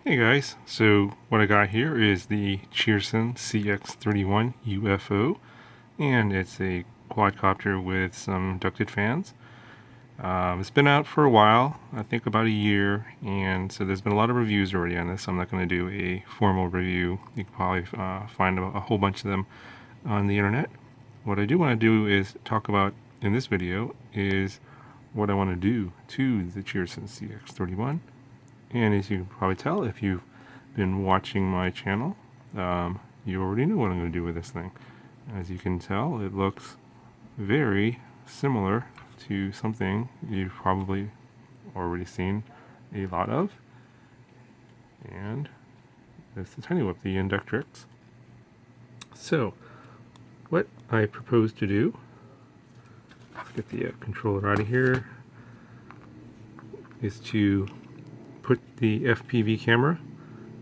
Hey guys, so what I got here is the Cheerson CX-31 UFO, and it's a quadcopter with some ducted fans. It's been out for a while, I think about a year, and so there's been a lot of reviews already on this. I'm not going to do a formal review. You can probably find a whole bunch of them on the internet. What I do want to do is talk about in this video is what I want to do to the Cheerson CX-31. And as you can probably tell, if you've been watching my channel, you already know what I'm going to do with this thing. As you can tell, it looks very similar to something you've probably already seen a lot of. And there's the tiny whip, the Inductrix. So, what I propose to do, let's get the controller out of here, is to put the FPV camera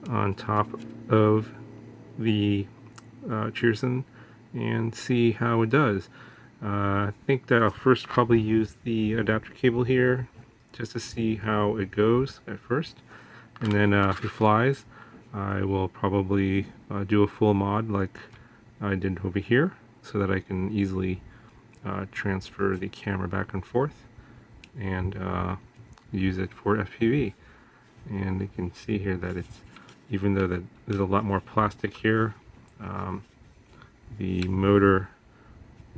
on top of the Cheerson and see how it does. I think that I'll first probably use the adapter cable here just to see how it goes at first, and then if it flies, I will probably do a full mod like I did over here so that I can easily transfer the camera back and forth and use it for FPV. And you can see here that it's, even though that there's a lot more plastic here, the motor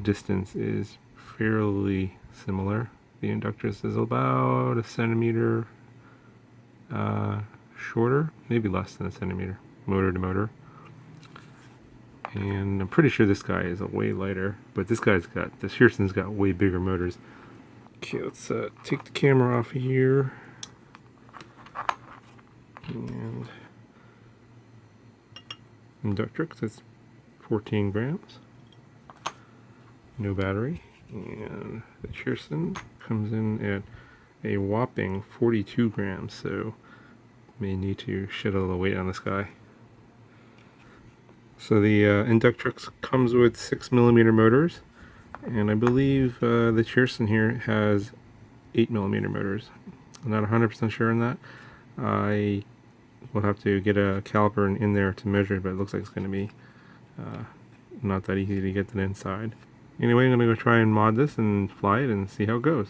distance is fairly similar. The Inductrix is about a centimeter shorter, maybe less than a centimeter, motor to motor. And I'm pretty sure this guy is a way lighter, but this Cheerson's got way bigger motors. Okay, let's take the camera off of here. And Inductrix is 14 grams, no battery, and the Cheerson comes in at a whopping 42 grams, so may need to shed a little weight on this guy. So the Inductrix comes with 6mm motors, and I believe the Cheerson here has 8mm motors. I'm not 100% sure on that. I will have to get a caliper in there to measure it, but it looks like it's going to be not that easy to get to the inside. Anyway, I'm going to go try and mod this and fly it and see how it goes.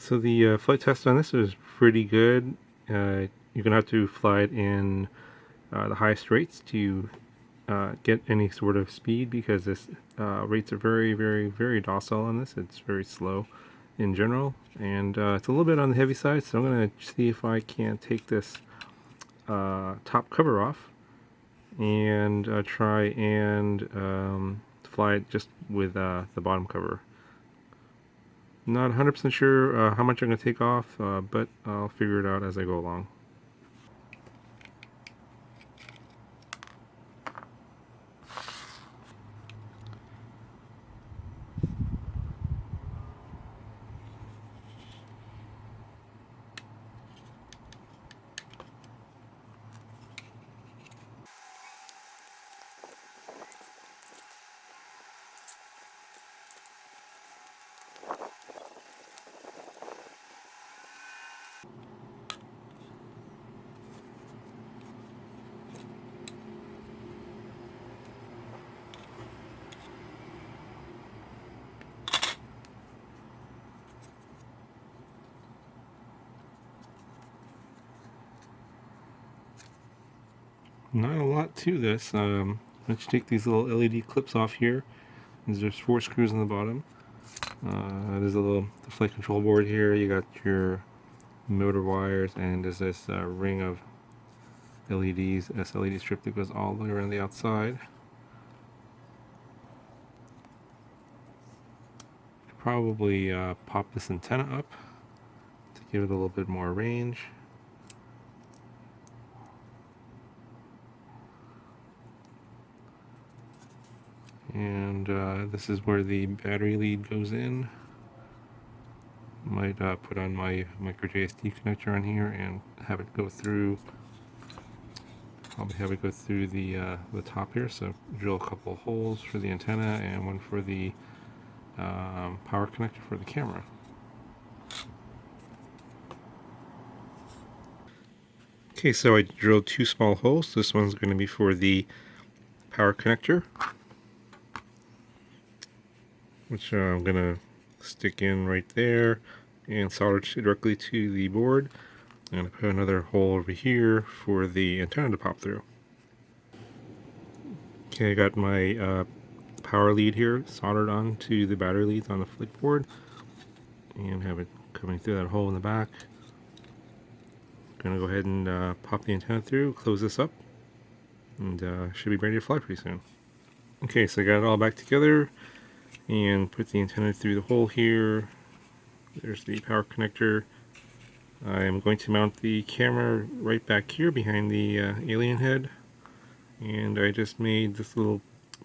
So the flight test on this was pretty good. You're going to have to fly it in the highest rates to get any sort of speed, because this rates are very, very, very docile on this. It's very slow in general, and it's a little bit on the heavy side, so I'm going to see if I can take this top cover off and try and fly it just with the bottom cover. Not 100% sure how much I'm going to take off, but I'll figure it out as I go along. not a lot to this. Let's take these little LED clips off here. There's 4 screws on the bottom. There's a little flight control board here. You got your motor wires, and there's this ring of LEDs, this LED strip that goes all the way around the outside. Probably pop this antenna up to give it a little bit more range. And this is where the battery lead goes in. Might put on my micro JST connector on here and have it go through. Probably have it go through the top here. So drill a couple of holes for the antenna and one for the power connector for the camera. Okay, so I drilled 2 small holes. This one's going to be for the power connector, which I'm going to stick in right there and solder directly to the board. I'm going to put another hole over here for the antenna to pop through. Okay, I got my power lead here soldered onto the battery leads on the flick board and have it coming through that hole in the back. Going to go ahead and pop the antenna through, close this up, and should be ready to fly pretty soon. Okay, so I got it all back together and put the antenna through the hole here. There's the power connector. I'm going to mount the camera right back here behind the alien head, and I just made this little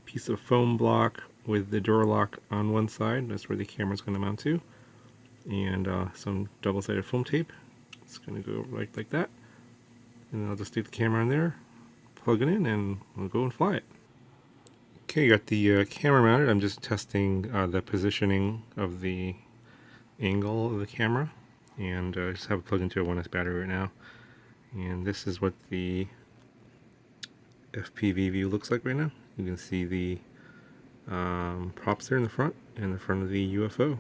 piece of foam block with the door lock on one side. That's where the camera's going to mount to, and some double-sided foam tape. It's going to go right like that, and then I'll just stick the camera in there, plug it in, and we'll go and fly it. Okay, got the camera mounted. I'm just testing the positioning of the angle of the camera, and I just have it plugged into a 1S battery right now. And this is what the FPV view looks like right now. You can see the props there in the front and the front of the UFO.